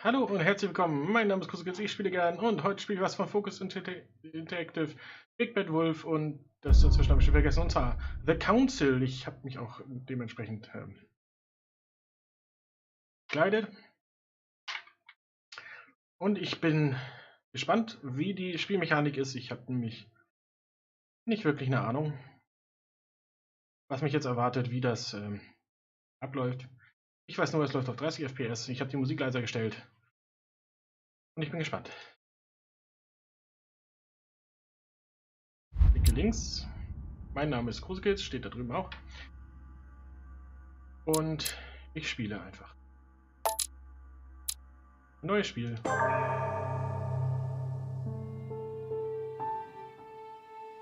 Hallo und herzlich willkommen. Mein Name ist Kusikitz, ich spiele gern und heute spiele ich was von Focus Interactive, Big Bad Wolf und das dazwischen habe ich schon vergessen, und zwar The Council. Ich habe mich auch dementsprechend gekleidet und ich bin gespannt, wie die Spielmechanik ist. Ich habe nämlich nicht wirklich eine Ahnung, was mich jetzt erwartet, wie das abläuft. Ich weiß nur, es läuft auf 30 FPS, ich habe die Musik leiser gestellt und ich bin gespannt. Klicke links. Mein Name ist Krusikitz, steht da drüben auch. Und ich spiele einfach. Neues Spiel.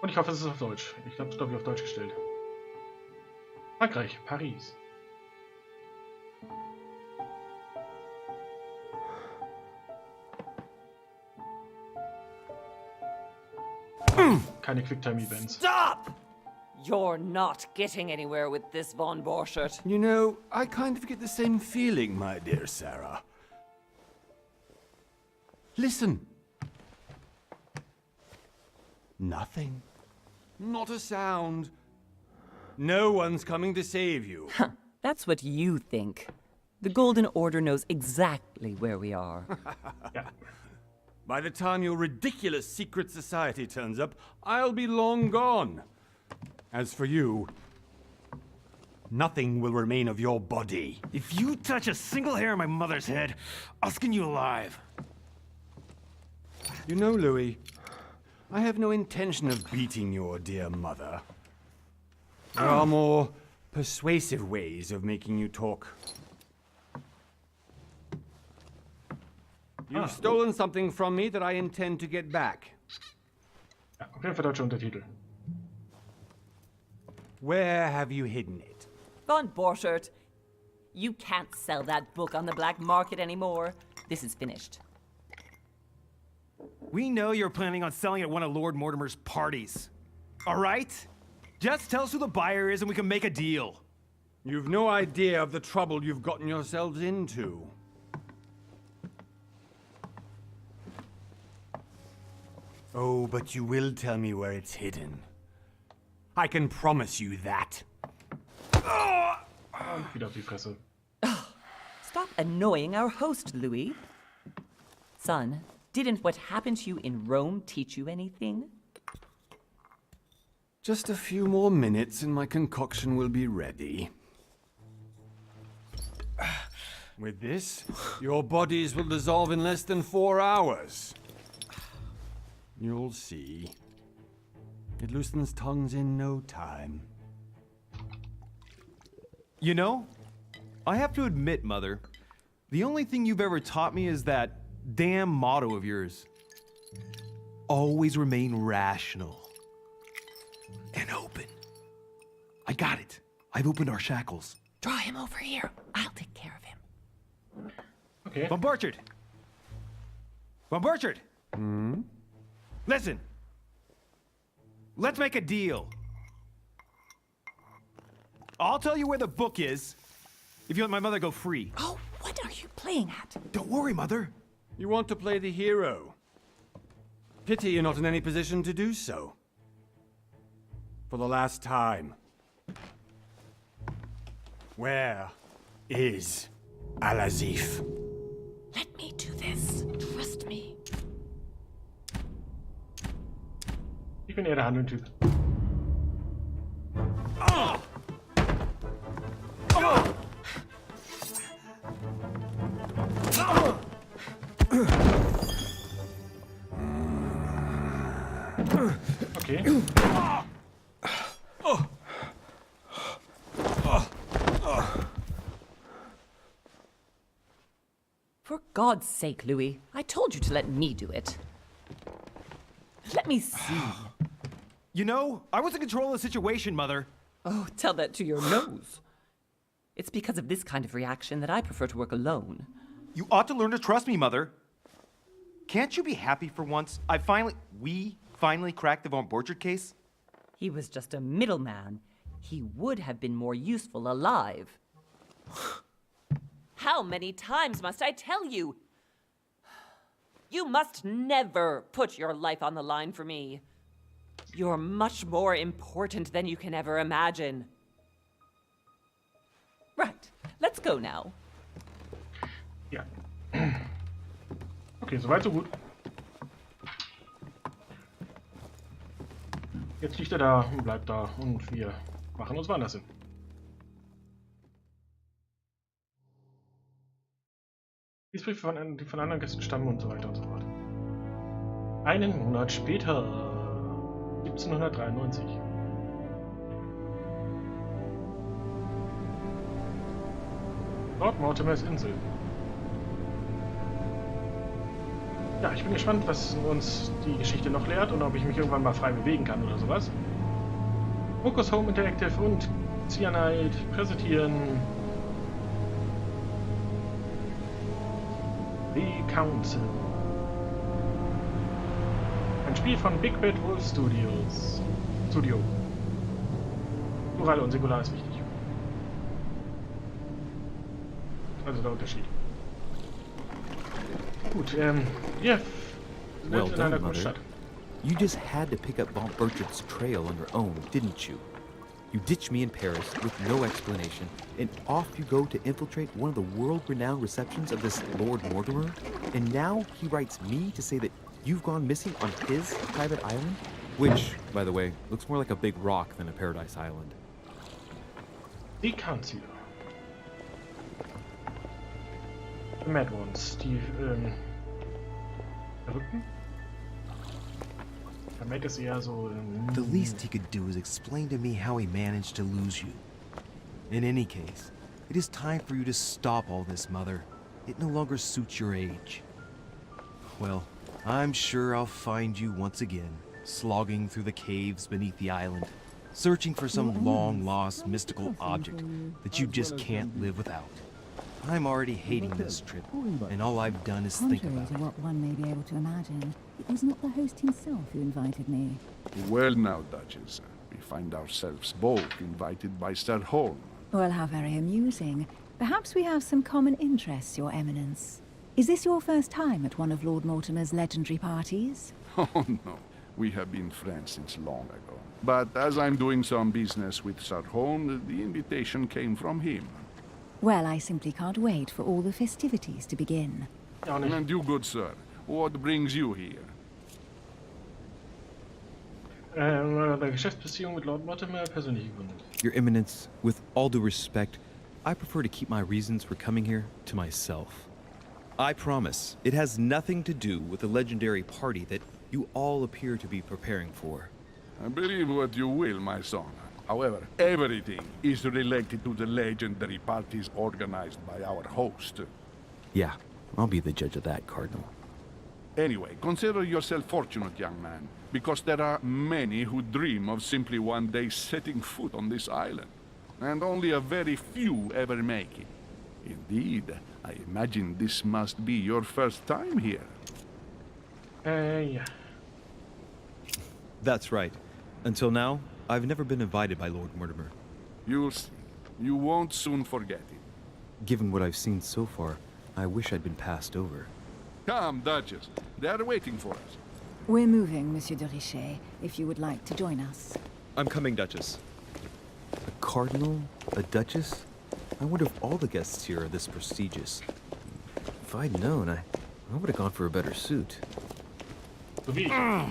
Und ich hoffe, es ist auf Deutsch. Ich habe es, glaube ich, auf Deutsch gestellt. Frankreich, Paris. Keine Quicktime-Events. Stop! You're not getting anywhere with this Von Borchert. You know, I kind of get the same feeling, my dear Sarah. Listen. Nothing. Not a sound. No one's coming to save you. That's what you think. The Golden Order knows exactly where we are. Ja. By the time your ridiculous secret society turns up, I'll be long gone. As for you, nothing will remain of your body. If you touch a single hair on my mother's head, I'll skin you alive. You know, Louis, I have no intention of beating your dear mother. There are more persuasive ways of making you talk. You've stolen something from me that I intend to get back. Ja, auf jeden Fall deutsche Untertitel. Where have you hidden it? Von Borchert, you can't sell that book on the black market anymore. This is finished. We know you're planning on selling at one of Lord Mortimer's parties. All right? Just tell us who the buyer is and we can make a deal. You've no idea of the trouble you've gotten yourselves into. Oh, but you will tell me where it's hidden. I can promise you that. Und wieder auf die Fresse. Stop annoying our host, Louis. Son, didn't what happened to you in Rome teach you anything? Just a few more minutes and my concoction will be ready. With this, your bodies will dissolve in less than 4 hours. You'll see. It loosens tongues in no time. You know, I have to admit, Mother, the only thing you've ever taught me is that damn motto of yours. Always remain rational. And open. I got it. I've opened our shackles. Draw him over here. I'll take care of him. Okay. Von Borchert! Von Borchert! Listen. Let's make a deal. I'll tell you where the book is if you let my mother go free. Oh, what are you playing at? Don't worry, Mother. You want to play the hero. Pity you're not in any position to do so. For the last time. Where is Al-Azif? Let me do this. Trust me. Ich bin eher der Handeln-Typ. Okay. For God's sake, Louis, I told you to let me do it. Let me see. You know, I was in control of the situation, Mother. Oh, tell that to your nose. It's because of this kind of reaction that I prefer to work alone. You ought to learn to trust me, Mother. Can't you be happy for once? We finally cracked the Von Borchert case? He was just a middleman. He would have been more useful alive. How many times must I tell you? You must never put your life on the line for me. You're much more important than you can ever imagine. Right, let's go now. Ja. Okay, soweit so gut. Jetzt liegt er da und bleibt da und wir machen uns woanders hin. Liesbriefe von anderen Gästen stammen und so weiter und so fort. Einen Monat später, 1793. Lord Mortimers Insel. Ja, ich bin gespannt, was uns die Geschichte noch lehrt und ob ich mich irgendwann mal frei bewegen kann oder sowas. Focus Home Interactive und Cyanide präsentieren The Council. Ein Spiel von Big Bad Wolf Studios. Plural und Singular ist wichtig. Also der Unterschied. Gut, ihr Well lebt in einer done, Mother. Großstadt. You just had to pick up Von Burchard's trail on your own, didn't you? You ditched me in Paris with no explanation, and off you go to infiltrate one of the world-renowned receptions of this Lord Mortimer? And now he writes me to say that you've gone missing on his private island? Which, by the way, looks more like a big rock than a paradise island. Die Council. The Mad Ones, die Verrückten? Der Mad ist eher so. The least he could do is explain to me how he managed to lose you. In any case, it is time for you to stop all this, Mother. It no longer suits your age. Well, I'm sure I'll find you once again, slogging through the caves beneath the island, searching for some long-lost mystical object that you just can't live without. I'm already hating this trip, and all I've done is think Contrary about to it. what one may be able to imagine, it was not the host himself who invited me. Well now, Duchess, we find ourselves both invited by Sir Holm. Well, how very amusing. Perhaps we have some common interests, Your Eminence. Is this your first time at one of Lord Mortimer's legendary parties? Oh no, we have been friends since long ago. But as I'm doing some business with Sir Holm, the invitation came from him. Well, I simply can't wait for all the festivities to begin. Ja, nicht. And you, good sir, what brings you here? Eine Geschäftsbeziehung mit Lord Mortimer persönlich gegründet. Your Eminence, with all due respect, I prefer to keep my reasons for coming here to myself. I promise, it has nothing to do with the legendary party that you all appear to be preparing for. Believe what you will, my son. However, everything is related to the legendary parties organized by our host. Yeah, I'll be the judge of that, Cardinal. Anyway, consider yourself fortunate, young man, because there are many who dream of simply one day setting foot on this island, and only a very few ever make it. Indeed, I imagine this must be your first time here. Ja. That's right. Until now, I've never been invited by Lord Mortimer. You'll see. You won't soon forget it. Given what I've seen so far, I wish I'd been passed over. Come, Duchess. They are waiting for us. We're moving, Monsieur de Richet, if you would like to join us. I'm coming, Duchess. A cardinal? A duchess? I wonder if all the guests here are this prestigious. If I'd known, I would have gone for a better suit. So wie ich. Are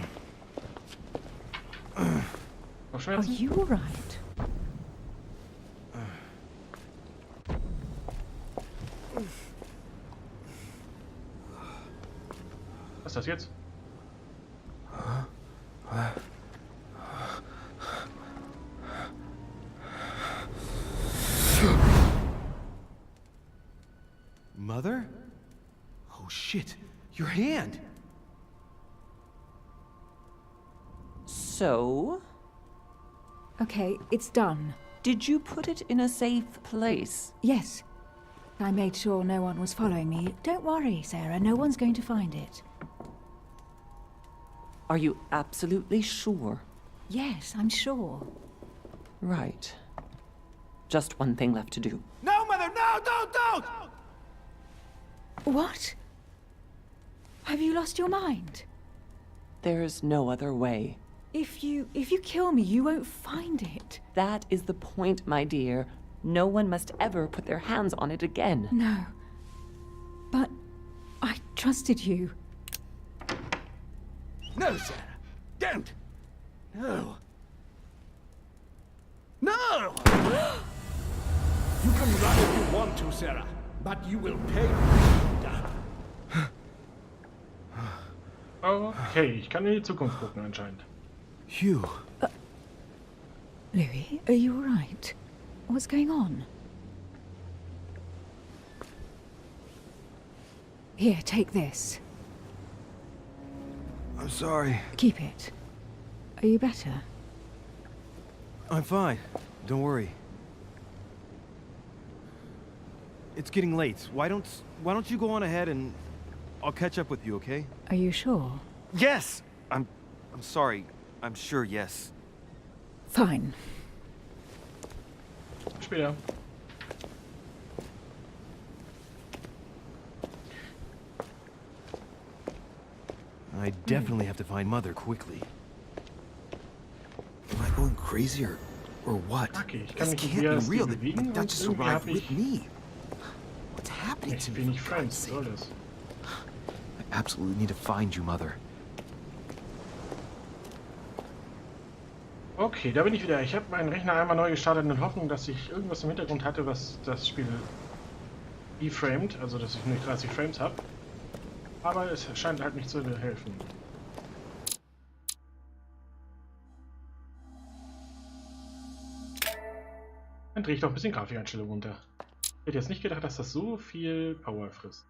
Kopfschmerzen? you all right? Was ist das jetzt? Mother? Oh shit, your hand! So, Okay, it's done. did you put it in a safe place? Yes. I made sure no one was following me. Don't worry, Sarah, no one's going to find it. Are you absolutely sure? Yes, I'm sure. Right. Just one thing left to do. No, Mother, no, don't! What? Have you lost your mind? There's no other way. If you kill me, you won't find it. That is the point, my dear. No one must ever put their hands on it again. No. But I trusted you. No, Sarah! Don't! No! No! You can run if you want to, Sarah, but you will pay. Okay, ich kann in die Zukunft gucken anscheinend. Hugh. Louis, are you all right? What's going on? Here, take this. I'm sorry. Keep it. Are you better? I'm fine. Don't worry. It's getting late. Why don't you go on ahead and I'll catch up with you, okay? Are you sure? Yes! I'm sorry. I'm sure, yes. Fine. Später. I definitely have to find Mother quickly. Am I going crazy or what? Okay, ich kann This mich can't hier be real. bewegen That und just irgendwie arrived habe with ich me. What's happening to echt me? wenig For God's Frames. Was sake? soll das? I absolutely need to find you, Mother. Okay, da bin ich wieder. Ich habe meinen Rechner einmal neu gestartet in der Hoffnung, dass ich irgendwas im Hintergrund hatte, was das Spiel deframed, also dass ich nur 30 Frames habe. Aber es scheint halt nicht zu helfen. Dann drehe ich doch ein bisschen Grafikeinstellungen runter. Ich hätte jetzt nicht gedacht, dass das so viel Power frisst.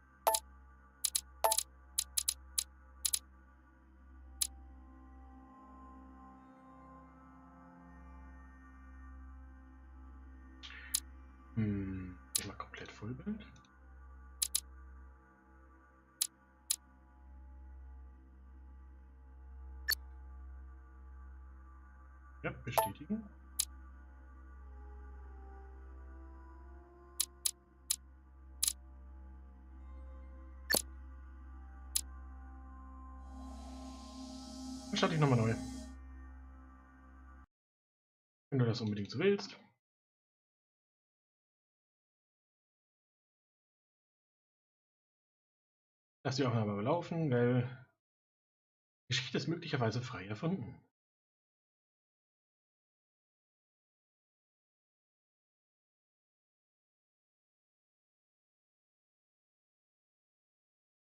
Ich mal komplett Vollbild. Ja, bestätigen. Dann starte ich nochmal neu. Wenn du das unbedingt so willst. Lass die Aufnahme aber laufen, weil die Geschichte ist möglicherweise frei erfunden.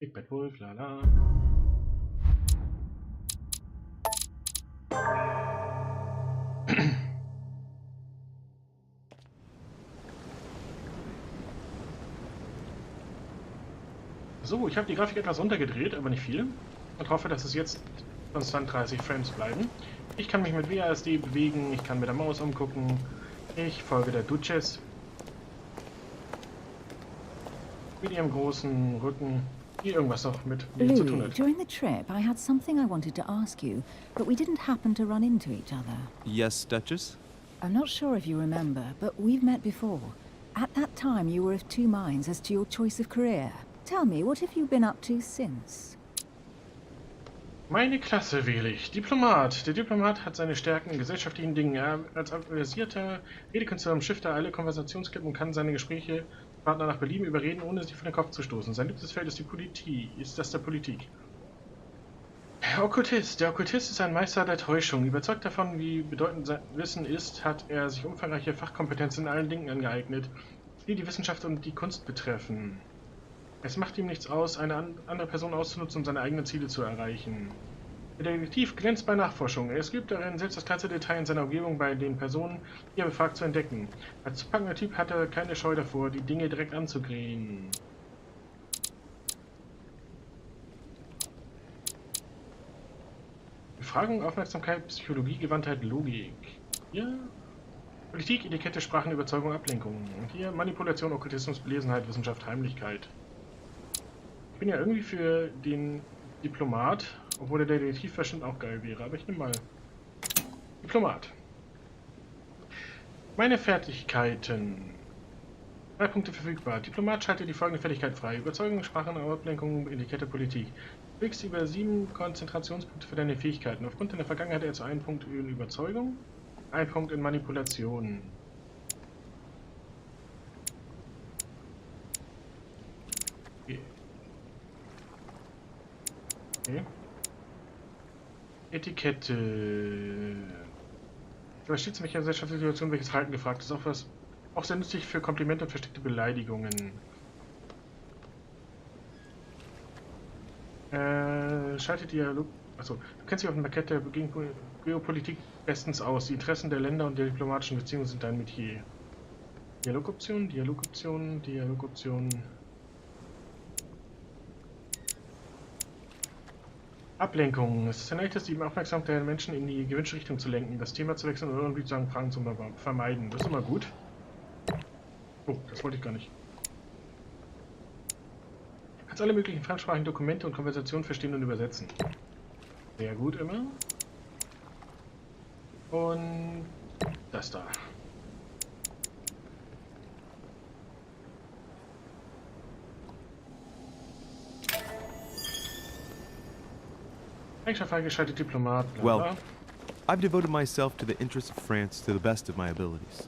Big Bad Wolf, lala. So, ich habe die Grafik etwas runtergedreht, aber nicht viel. Und hoffe, dass es jetzt konstant 30 Frames bleiben. Ich kann mich mit WASD bewegen, ich kann mit der Maus umgucken. Ich folge der Duchess. Mit ihrem großen Rücken, die irgendwas noch mit mir zu tun Louis, hat. during the trip, I had something I wanted to ask you, but we didn't happen to run into each other. Yes, Duchess? I'm not sure if you remember, but we've met before. At that time, you were of two minds as to your choice of career. Tell me, what have you been up to since? Meine Klasse wähle ich. Diplomat. Der Diplomat hat seine Stärken in gesellschaftlichen Dingen. Er als versierter Redekünstler umschifft er alle Konversationsklippen und kann seine Gesprächepartner nach Belieben überreden, ohne sie von den Kopf zu stoßen. Sein liebstes Feld ist die Politik. Der Politik. Der Okkultist. Der Okkultist ist ein Meister der Täuschung. Überzeugt davon, wie bedeutend sein Wissen ist, hat er sich umfangreiche Fachkompetenzen in allen Dingen angeeignet, die die Wissenschaft und die Kunst betreffen. Es macht ihm nichts aus, eine andere Person auszunutzen, um seine eigenen Ziele zu erreichen. Der Detektiv glänzt bei Nachforschung. Er ist geübt darin, selbst das kleinste Detail in seiner Umgebung bei den Personen, die er befragt, zu entdecken. Als packender Typ hat er keine Scheu davor, die Dinge direkt anzugehen. Befragung, Aufmerksamkeit, Psychologie, Gewandtheit, Logik. Hier Politik, Etikette, Sprachen, Überzeugung, Ablenkung. Und hier Manipulation, Okkultismus, Belesenheit, Wissenschaft, Heimlichkeit. Ich bin ja irgendwie für den Diplomat, obwohl der Detektiv bestimmt auch geil wäre, aber ich nehme mal Diplomat. Meine Fertigkeiten. 3 Punkte verfügbar. Diplomat schaltet die folgende Fertigkeit frei. Überzeugung, Sprachen, Ablenkung, Etikette, Politik. Kriegst über 7 Konzentrationspunkte für deine Fähigkeiten. Aufgrund deiner Vergangenheit erst 1 Punkt in Überzeugung, 1 Punkt in Manipulation. Okay. Etikette. Versteht sich in welcher Situation welches Verhalten gefragt ist. Auch sehr nützlich für Komplimente und versteckte Beleidigungen. Schaltet Dialog. Achso, du kennst dich auf dem Parkett der Geopolitik bestens aus. Die Interessen der Länder und der diplomatischen Beziehungen sind dein Metier. Dialogoptionen, Dialogoptionen, Dialogoptionen. Ablenkung. Es ist ein leichtes, die Aufmerksamkeit der Menschen in die gewünschte Richtung zu lenken, das Thema zu wechseln oder unliebsame Fragen zu vermeiden. Das ist immer gut. Oh, das wollte ich gar nicht. Du kannst alle möglichen fremdsprachigen Dokumente und Konversationen verstehen und übersetzen. Sehr gut immer. Und das da. Eigenschaft freigeschaltet Diplomat. Bla bla. Well, I've devoted myself to the interests of France to the best of my abilities.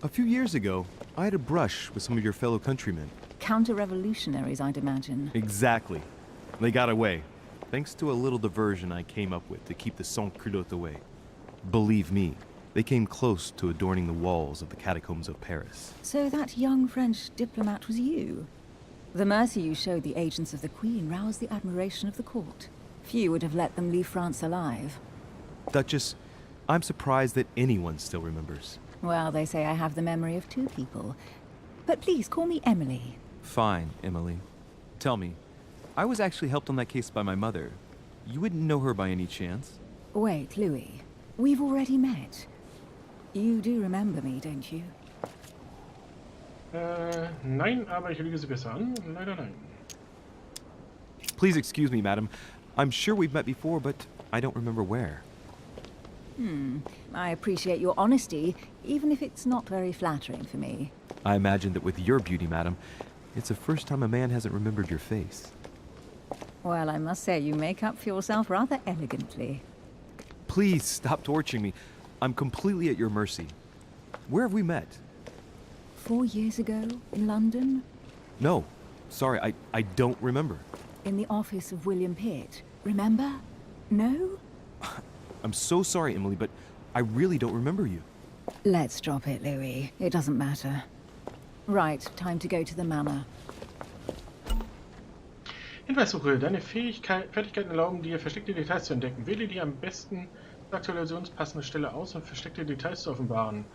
A few years ago, I had a brush with some of your fellow countrymen. Counter-revolutionaries, I'd imagine. Exactly. They got away, thanks to a little diversion I came up with to keep the sans-culottes away. Believe me, they came close to adorning the walls of the catacombs of Paris. So that young French diplomat was you? The mercy you showed the agents of the Queen roused the admiration of the court. Few would have let them leave France alive. Duchess, I'm surprised that anyone still remembers. Well, they say I have the memory of 2 people. But please, call me Emily. Fine, Emily. Tell me, I was actually helped on that case by my mother. You wouldn't know her by any chance? Wait, Louis. We've already met. You do remember me, don't you? Nein, aber ich lüge sie besser an. Leider nein. Please excuse me, madam. I'm sure we've met before, but I don't remember where. I appreciate your honesty, even if it's not very flattering for me. I imagine that with your beauty, madam, it's the first time a man hasn't remembered your face. Well, I must say you make up for yourself rather elegantly. Please stop torturing me. I'm completely at your mercy. Where have we met? 4 years ago, in London? No. Sorry, I don't remember. In the office of William Pitt. Remember? No? I'm so sorry, Emily, but I really don't remember you. Let's drop it, Louis. It doesn't matter. Right, time to go to the manor. Hinweissuche. Deine Fertigkeiten erlauben dir, versteckte Details zu entdecken. Wähle die am besten zur Aktualisation passende Stelle aus, um versteckte Details zu offenbaren.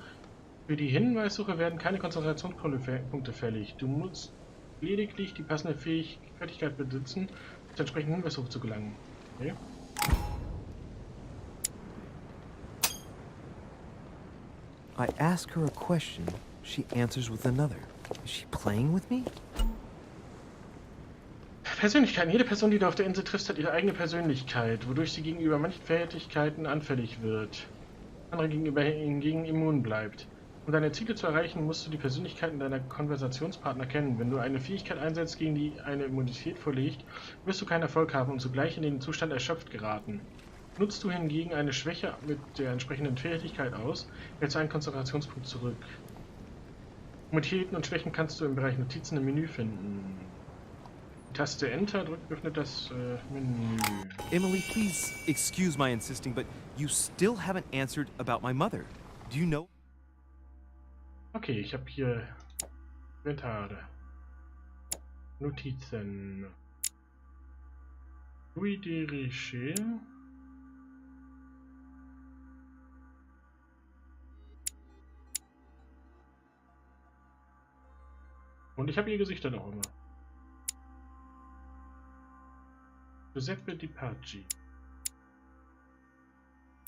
Für die Hinweissuche werden keine Konzentrationspunkte fällig. Du musst lediglich die passende Fertigkeit besitzen, um zur entsprechenden Hinweissuche zu gelangen. Okay. I ask her a question, she answers with another. Is she playing with me? Persönlichkeiten. Jede Person, die du auf der Insel triffst, hat ihre eigene Persönlichkeit, wodurch sie gegenüber manchen Fertigkeiten anfällig wird. Andere gegenüber hingegen immun bleibt. Um deine Ziele zu erreichen, musst du die Persönlichkeiten deiner Konversationspartner kennen. Wenn du eine Fähigkeit einsetzt, gegen die eine Immunität vorliegt, wirst du keinen Erfolg haben und zugleich in den Zustand erschöpft geraten. Nutzt du hingegen eine Schwäche mit der entsprechenden Fertigkeit aus, hältst du einen Konzentrationspunkt zurück. Immunitäten und Schwächen kannst du im Bereich Notizen im Menü finden. Die Taste Enter öffnet das Menü. Emily, please excuse my insisting, but you still haven't answered about my mother. Do you know? Okay, ich habe hier Inventare. Notizen. Louis de Richer. Und ich habe ihr Gesicht dann auch immer. Giuseppe Di Paggi.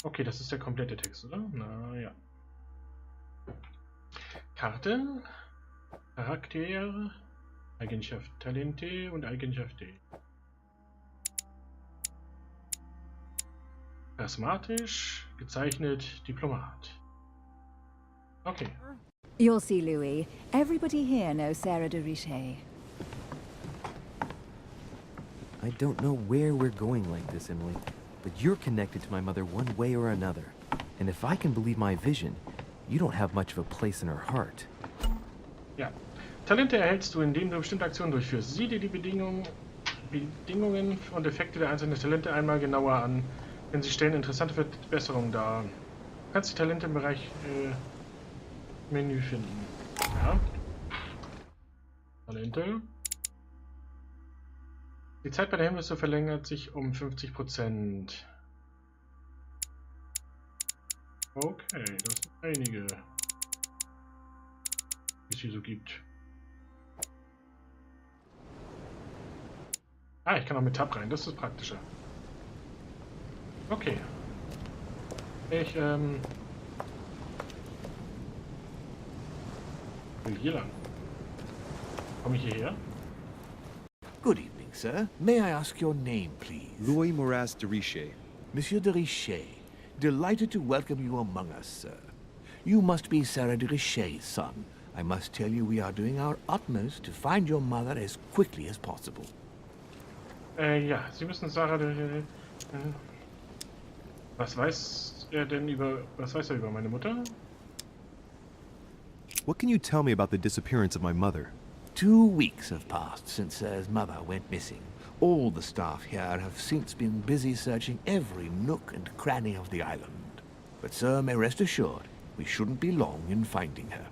Okay, das ist der komplette Text, oder? Na ja. Karte, Charakter, Eigenschaft Talente und Eigenschaft D. Charismatisch, gezeichnet, Diplomat. Okay. You'll see, Louis. Everybody here knows Sarah de Richer. I don't know where we're going like this, Emily, but you're connected to my mother one way or another. And if I can believe my vision, you don't have much of a place in her heart. Ja. Talente erhältst du, indem du bestimmte Aktionen durchführst. Sieh dir die Bedingungen und Effekte der einzelnen Talente einmal genauer an, denn sie stellen interessante Verbesserungen dar. Du kannst die Talente im Bereich Menü finden. Ja. Talente. Die Zeit bei der Hemmnisse verlängert sich um 50%. Okay, das sind einige, die es hier so gibt. Ah, ich kann auch mit Tab rein, das ist praktischer. Okay. Ich will hier lang. Komme ich hierher? Good evening, sir. May I ask your name, please? Louis Moraz de Richet. Monsieur de Richet. Delighted to welcome you among us, sir. You must be Sarah de Richet's son. I must tell you we are doing our utmost to find your mother as quickly as possible. Ja, Sie müssen Sarah de... Was weiß er über meine Mutter? What can you tell me about the disappearance of my mother? 2 weeks have passed since Sir's mother went missing. All the staff here have since been busy searching every nook and cranny of the island. But Sir may rest assured, we shouldn't be long in finding her.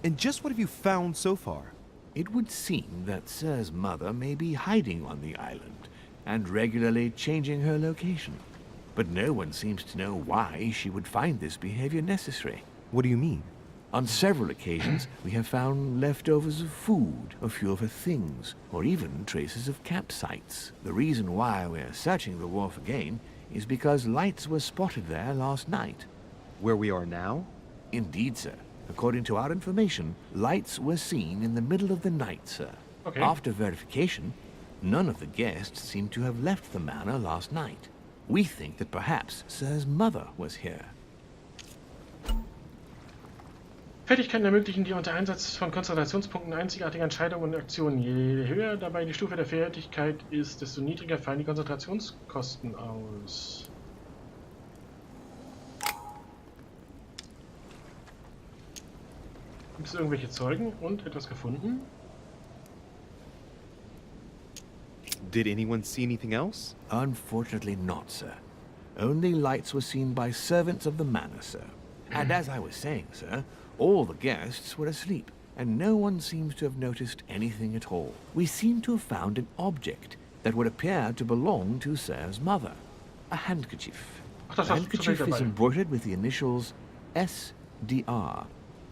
And just what have you found so far? It would seem that Sir's mother may be hiding on the island and regularly changing her location. But no one seems to know why she would find this behavior necessary. What do you mean? On several occasions, we have found leftovers of food, a few of her things, or even traces of campsites. The reason why we're searching the wharf again is because lights were spotted there last night. Where we are now? Indeed, sir. According to our information, lights were seen in the middle of the night, sir. Okay. After verification, none of the guests seem to have left the manor last night. We think that perhaps Sir's mother was here. Fertigkeiten ermöglichen dir unter Einsatz von Konzentrationspunkten einzigartige Entscheidungen und Aktionen. Je höher dabei die Stufe der Fertigkeit ist, desto niedriger fallen die Konzentrationskosten aus. Gibt es irgendwelche Zeugen und etwas gefunden? Did anyone see anything else? Unfortunately not, sir. Only lights were seen by servants of the manor, sir. And as I was saying, sir, all the guests were asleep, and no one seems to have noticed anything at all. We seem to have found an object that would appear to belong to Sir's mother. A handkerchief. The handkerchief is embroidered with the initials SDR.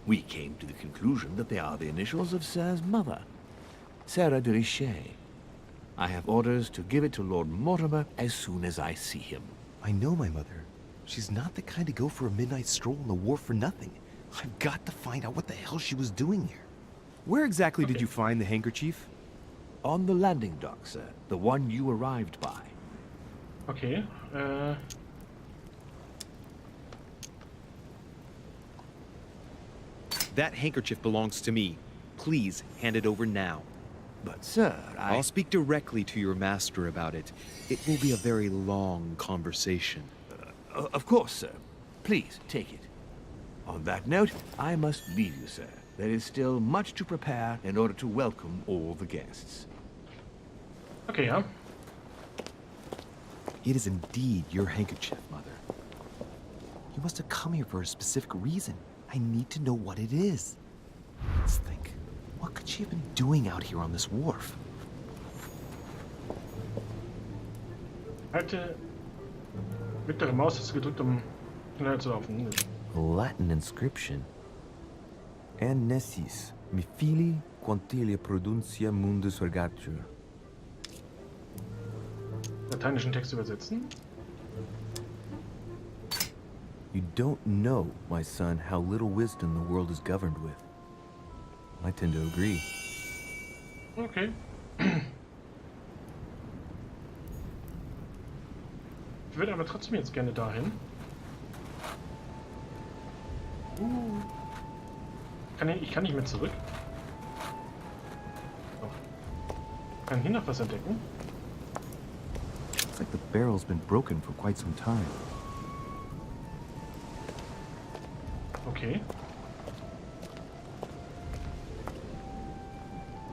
We came to the conclusion that they are the initials of Sir's mother, Sarah de Richet. I have orders to give it to Lord Mortimer as soon as I see him. I know my mother. She's not the kind to go for a midnight stroll on the wharf for nothing. I've got to find out what the hell she was doing here. Where exactly did you find the handkerchief? On the landing dock, sir. The one you arrived by. Okay, That handkerchief belongs to me. Please hand it over now. But, sir, I'll speak directly to your master about it. It will be a very long conversation. Of course, sir. Please, take it. On that note, I must leave you, sir. There is still much to prepare in order to welcome all the guests. okay, ja. It is indeed your handkerchief, Mother. You must have come here for a specific reason. I need to know what it is. Let's think. What could she have been doing out here on this wharf? Halte mittlere Maus ist gedrückt, um schneller zu laufen. A Latin inscription. An nessis, mi fili quantilia produncia mundus ergatur. Lateinischen Text übersetzen. You don't know, my son, how little wisdom the world is governed with. I tend to agree. Okay. Ich würde aber trotzdem jetzt gerne dahin. Ich kann nicht mehr zurück. Doch. Ich kann hier noch was entdecken. like the barrel's been broken for quite some time. Okay.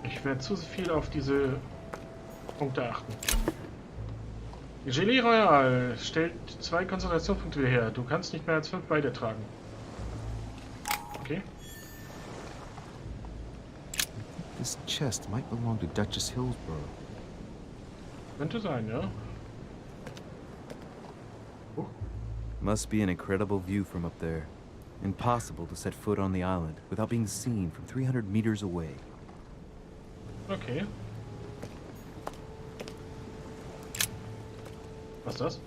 Ich werde zu viel auf diese Punkte achten. Gelee Royal stellt 2 Konzentrationspunkte wieder her. Du kannst nicht mehr als 5 beide tragen. Okay. This chest might belong to Duchess Hillsborough. Könnte sein, ja. Must be an incredible view from up there. Impossible to set foot on the island without being seen from 300 meters away. Okay. Was ist das?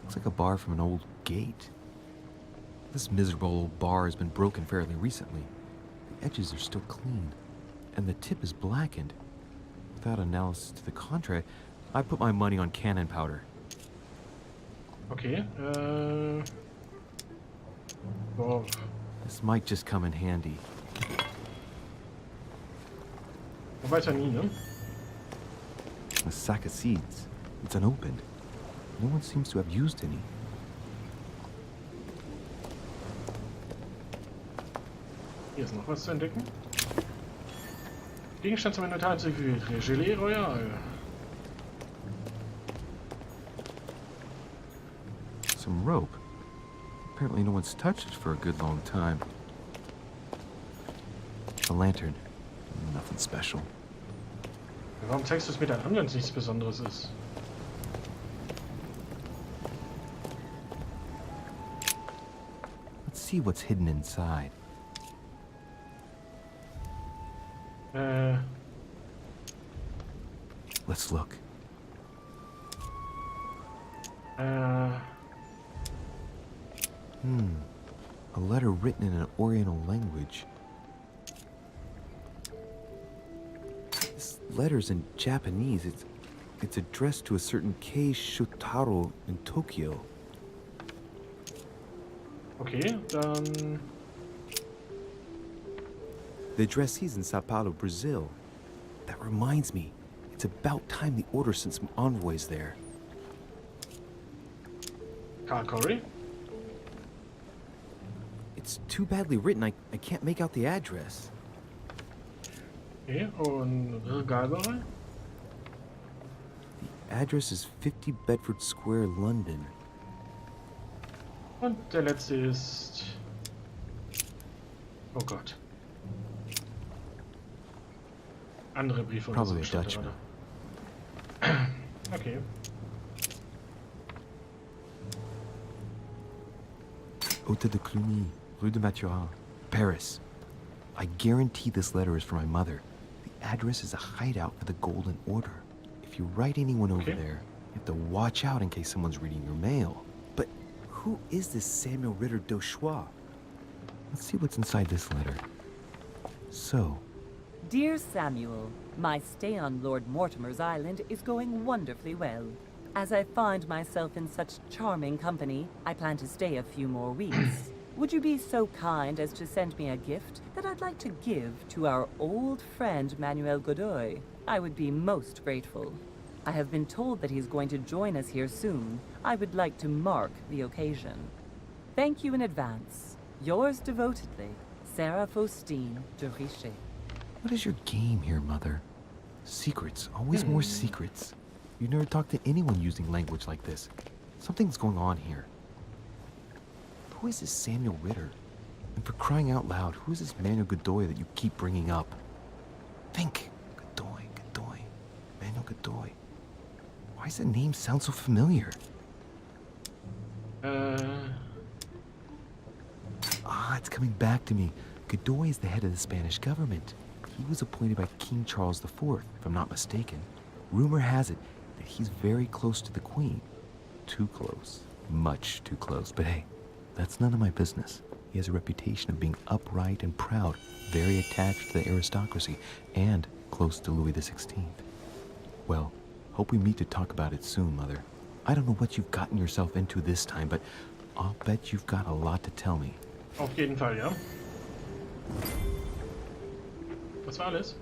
Looks like a bar from an old gate. This miserable old bar has been broken fairly recently. The edges are still clean, and the tip is blackened. Without analysis to the contrary, I put my money on cannon powder. Okay, Boah. This might just come in handy. Man weiß ja nie, ne? A sack of seeds. It's unopened. No one seems to have used any. Hier ist noch was zu entdecken. Gegenstand zum Inventar hinzugefügt. Gelee Royal. Some rope. Apparently no one's touched it for a good long time. A lantern. Nothing special. Warum zeigst du es mir dann an, wenn es nichts Besonderes ist? Let's see what's hidden inside. Let's look. A letter written in an Oriental language. This letter's in Japanese. It's addressed to a certain Kei Shotaro in Tokyo. Okay, dann... The addressee's in Sao Paulo, Brazil. That reminds me, it's about time the order sent some envoys there. Kakori? It's too badly written, I can't make out the address. Okay, und Regalbereich? The address is 50 Bedford Square, London. Und der letzte ist... Oh Gott. Andere Briefe oder so. Probably a Dutchman. Okay. Hôtel de Cluny, Rue de Mathurin, Paris. I guarantee this letter is for my mother. The address is a hideout for the Golden Order. If you write anyone over there, you have to watch out in case someone's reading your mail. But who is this Samuel Ritter d'Auchois? Let's see what's inside this letter. So, Dear Samuel, my stay on Lord Mortimer's island is going wonderfully well. As I find myself in such charming company, I plan to stay a few more weeks. Would you be so kind as to send me a gift that I'd like to give to our old friend Manuel Godoy? I would be most grateful. I have been told that he's going to join us here soon. I would like to mark the occasion. Thank you in advance. Yours devotedly, Sarah Faustine de Richet. what is your game here, Mother? Secrets, always more secrets. You never talk to anyone using language like this. Something's going on here. Who is this Samuel Ritter? And for crying out loud, who is this Manuel Godoy that you keep bringing up? Think. Godoy, Godoy, Manuel Godoy. Why does the name sound so familiar? It's coming back to me. Godoy is the head of the Spanish government. He was appointed by King Charles IV, if I'm not mistaken. Rumor has it that he's very close to the Queen. Too close. Much too close. But hey, that's none of my business. He has a reputation of being upright and proud, very attached to the aristocracy, and close to Louis XVI. Well, hope we meet to talk about it soon, Mother. I don't know what you've gotten yourself into this time, but I'll bet you've got a lot to tell me. Auf jeden Fall, ja. Das war alles.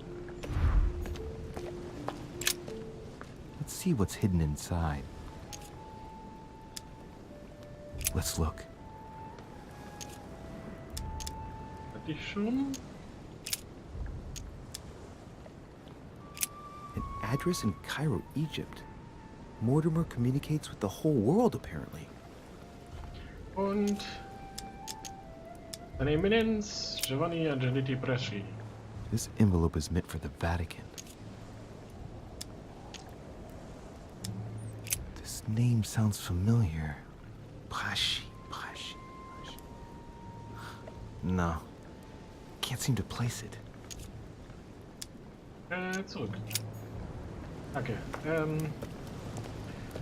Let's see what's hidden inside. Let's look. Hatte ich schon? An address in Cairo, Egypt. Mortimer communicates with the whole world, apparently. Und seine Eminenz Giovanni Angeliti Bresci. This envelope is meant for the Vatican. This name sounds familiar. Bresci. No. Can't seem to place it. Zurück. Danke.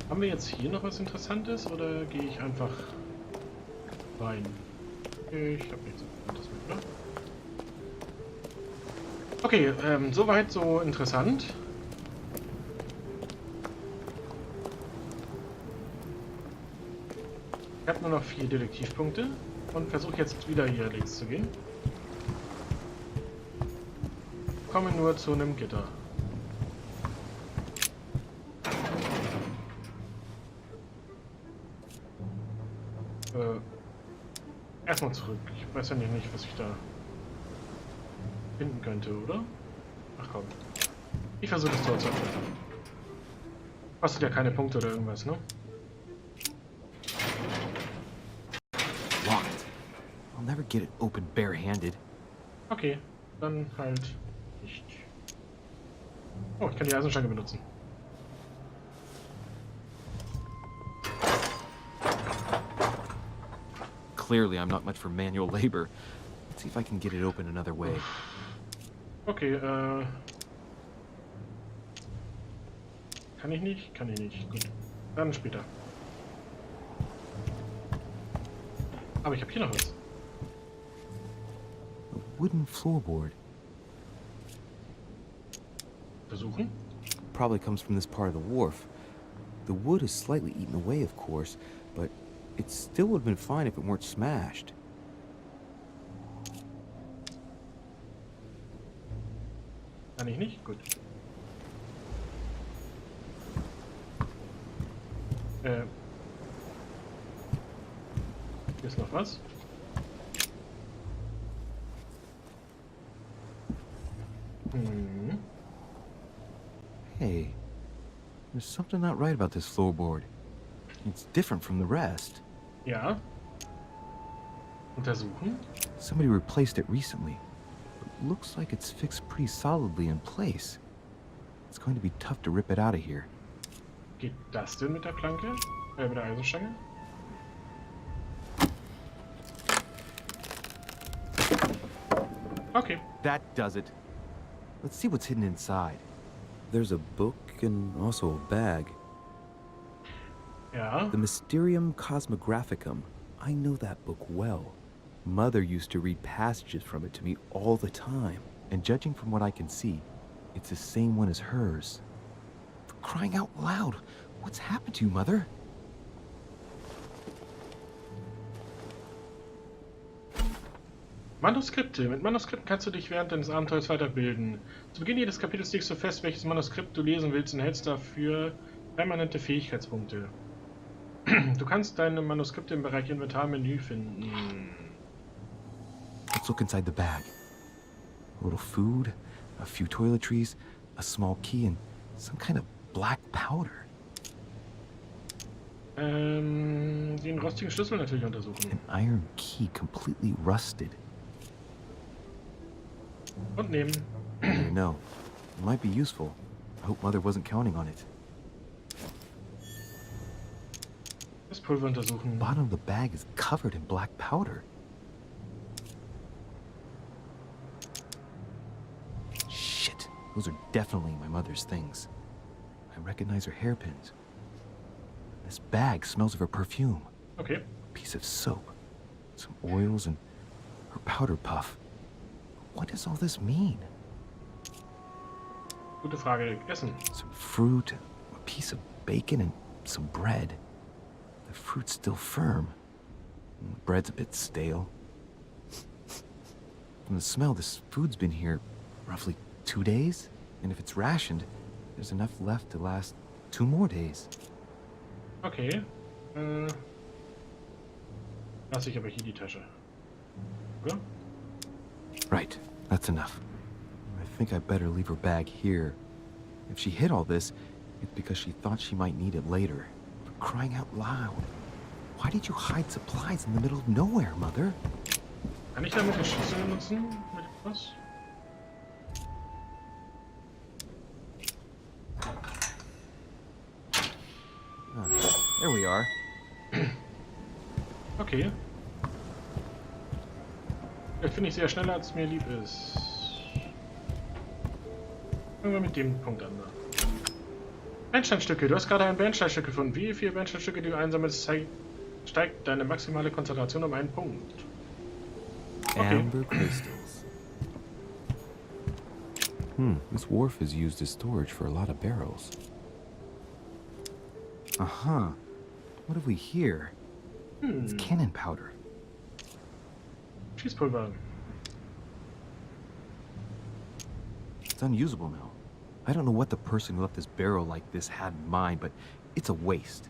Haben wir jetzt hier noch was Interessantes oder gehe ich einfach rein? Ich habe nichts Interessantes mit, oder? Okay, soweit so interessant. Ich habe nur noch 4 Detektivpunkte und versuche jetzt wieder hier links zu gehen. Komme nur zu einem Gitter. Erstmal zurück. Ich weiß ja nicht, was ich da finden könnte, oder? Ach komm. Ich versuche es Tor zu öffnen. Kostet ja keine Punkte oder irgendwas, ne? Locked. I'll never get it open bare-handed. Okay, dann halt nicht. Oh, ich kann die Eisenstange benutzen. Clearly, I'm not much for manual labor. Let's see if I can get it open another way. Okay, kann ich nicht? Kann ich nicht. Gut. Dann später. Aber ich habe hier noch was. A wooden floorboard. Versuchen? Probably comes from this part of the wharf. The wood is slightly eaten away, of course, but it still would have been fine if it weren't smashed. Kann ich nicht? Gut. Hier ist noch was. Hey, there's something not right about this floorboard. It's different from the rest. Ja. Untersuchen. Somebody replaced it recently. But looks like it's fixed pretty solidly in place. It's going to be tough to rip it out of here. Geht das denn mit der Planke? Mit der Eisenstange? Okay. That does it. Let's see what's hidden inside. There's a book and also a bag. Ja. The Mysterium Cosmographicum. I know that book well. Mother used to read passages from it to me all the time. And judging from what I can see, it's the same one as hers. For crying out loud, what's happened to you, Mother? Manuskripte. Mit Manuskripten kannst du dich während deines Abenteuers weiterbilden. Zu Beginn jedes Kapitels legst du fest, welches Manuskript du lesen willst und hältst dafür permanente Fähigkeitspunkte. Du kannst deine Manuskripte im Bereich Inventarmenü finden. Let's look inside the bag. A little food, a few toiletries, a small key, and some kind of black powder. Den rostigen Schlüssel natürlich untersuchen. An iron key completely rusted. Und nehmen. I know. It might be useful. I hope Mother wasn't counting on it. Das Pulver untersuchen. The bottom of the bag is covered in black powder. Shit. Those are definitely my mother's things. I recognize her hairpins. This bag smells of her perfume. Okay. A piece of soap, some oils, and her powder puff. What does all this mean? Gute Frage. Essen. Some fruit, a piece of bacon, and some bread. The fruit's still firm. And the bread's a bit stale. From the smell, this food's been here roughly 2 days. And if it's rationed, there's enough left to last 2 more days. Okay. Lasse ich aber hier die Tasche. Oder? Right, that's enough. I think I better leave her bag here. If she hid all this, it's because she thought she might need it later. For crying out loud. Why did you hide supplies in the middle of nowhere, Mother? Kann ich damit den Schlüssel benutzen? Mit etwas? There we are. Okay. Das finde ich sehr schneller, als mir lieb ist. Fangen wir mit dem Punkt an. Bernsteinstücke. Du hast gerade ein Bernsteinstück gefunden. Wie viele Bernsteinstücke du einsammelst, steigt deine maximale Konzentration um einen Punkt. Okay. Amber crystals. This wharf is used as storage for a lot of barrels. Uh-huh. What have we here? It's cannon powder. Schießpulver. It's unusable now. I don't know what the person who left this barrel like this had in mind, but it's a waste.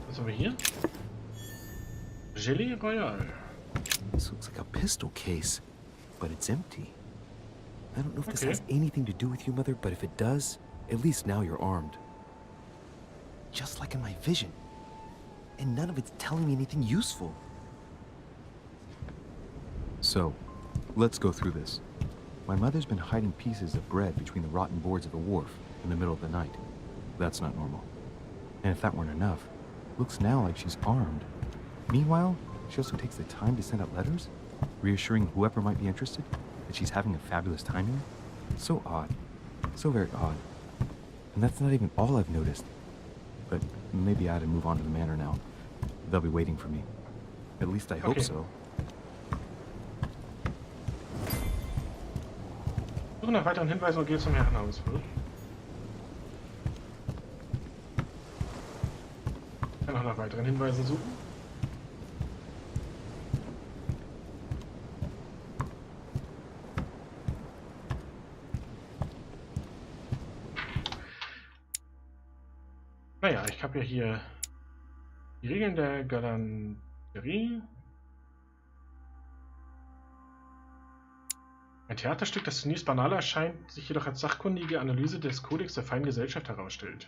Was haben wir hier? Gelee Royal. This looks like a pistol case, but it's empty. I don't know if this Okay. has anything to do with you, Mother, but if it does, at least now you're armed. Just like in my vision. And none of it's telling me anything useful. So, let's go through this. My mother's been hiding pieces of bread between the rotten boards of the wharf in the middle of the night. That's not normal. And if that weren't enough, looks now like she's armed. Meanwhile, she also takes the time to send out letters, reassuring whoever might be interested that she's having a fabulous time here. So odd. So very odd. And that's not even all I've noticed. But maybe I ought to move on to the manor now. They'll be waiting for me. At least I hope Okay. so. Suche nach weiteren Hinweisen und gehe zum Herrenhaus. Ich kann auch nach weiteren Hinweisen suchen. Naja, ich habe ja hier die Regeln der Galanterie. Ein Theaterstück, das zunächst banal erscheint, sich jedoch als sachkundige Analyse des Kodex der feinen Gesellschaft herausstellt.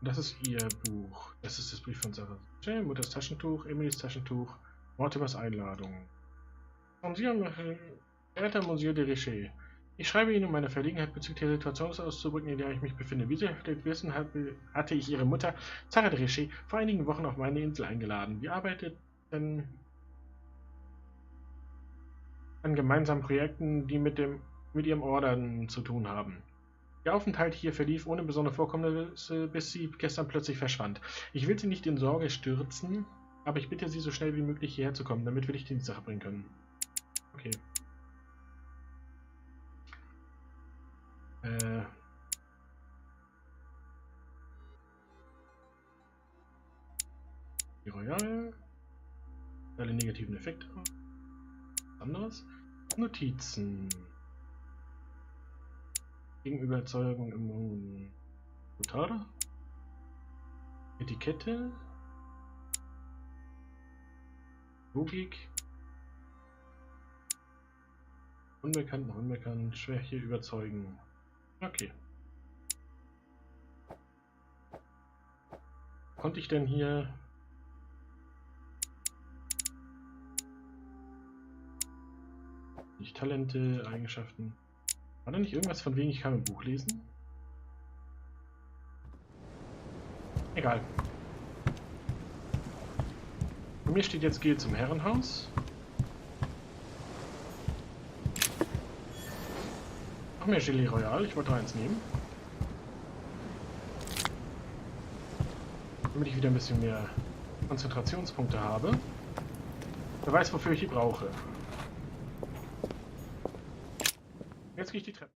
Und das ist ihr Buch. Das ist das Brief von Sarah. Mutters Taschentuch, Emilys Taschentuch, Mortimers Einladung. Verehrter Monsieur de Richet, ich schreibe Ihnen, um meine Verlegenheit bezüglich der Situation auszudrücken, in der ich mich befinde. Wie Sie vielleicht wissen, hatte ich Ihre Mutter, Sarah de Richet, vor einigen Wochen auf meine Insel eingeladen. Wir arbeiteten an gemeinsamen Projekten, die mit Ihrem Orden zu tun haben. Ihr Aufenthalt hier verlief ohne besondere Vorkommnisse, bis sie gestern plötzlich verschwand. Ich will Sie nicht in Sorge stürzen, aber ich bitte Sie, so schnell wie möglich hierher zu kommen, damit wir dich in die Sache bringen können. Okay. Die Royal. Alle negativen Effekte. Anderes. Notizen. Gegenüberzeugung im Motor. Etikette. Logik. Unbekannt noch unbekannt. Schwäche überzeugen. Okay. Konnte ich denn hier... Nicht Talente, Eigenschaften. War da nicht irgendwas von wegen ich kann ein Buch lesen? Egal. Bei mir steht jetzt Geh zum Herrenhaus. Noch mehr Gelee Royal, ich wollte eins nehmen. Damit ich wieder ein bisschen mehr Konzentrationspunkte habe. Wer weiß, wofür ich die brauche. Jetzt gehe ich die Treppe.